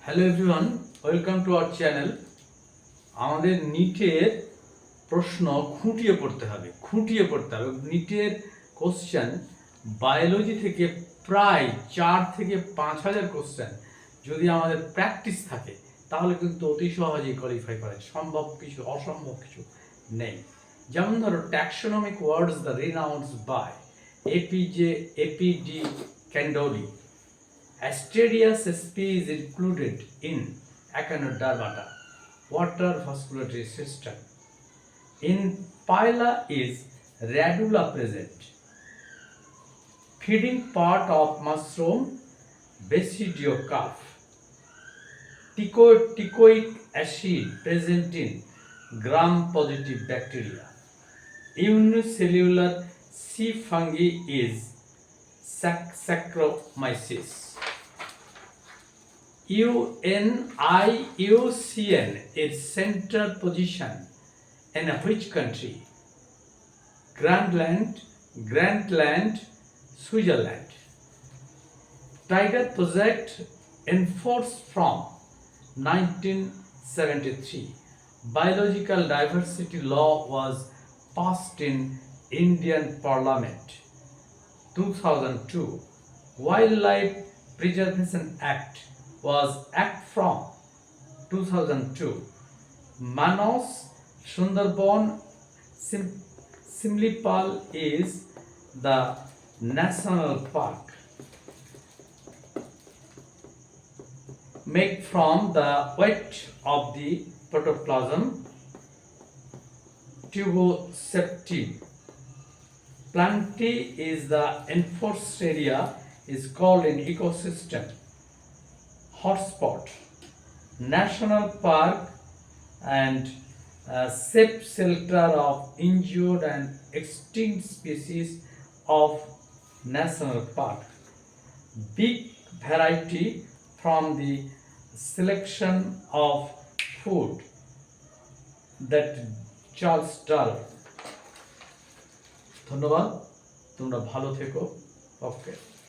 Hello everyone, welcome to our channel. আমাদের নিটের প্রশ্ন খুঁটিয়ে পড়তে হবে। নিটের কোশ্চেন বায়োলজি থেকে প্রায় 4 থেকে 5,000 কোশ্চেন যদি আমাদের প্র্যাকটিস থাকে তাহলে কিন্তু অতি সহজেই কোয়ালিফাই করা সম্ভব, কিছু অসম্ভব কিছু নেই। যেমন ধরো taxonomic words the renounce by A P de Candolle. Asterias sp is included in Echinodermata, water vasculatory system. In phyla is radula present. Feeding part of mushroom Basidiocarp. Teichoic acid present in gram-positive bacteria. Unicellular C. fungi is Saccharomyces. UNIUCN its central position in which country? Greenland, Switzerland. Tiger Project enforced from 1973. Biological diversity law was passed in Indian Parliament. 2002. Wildlife Preservation Act was Act from 2002. Manos Sundarban Simlipal is the national park. Made from the weight of the protoplasm tuboceptive. Plenty is the enforced area is called in ecosystem hotspot, national park, and safe shelter of injured and extinct species of national park. Big variety from the selection of food that Charles Darwin. ধন্যবাদ, তোমরা ভালো থেকো। ওকে।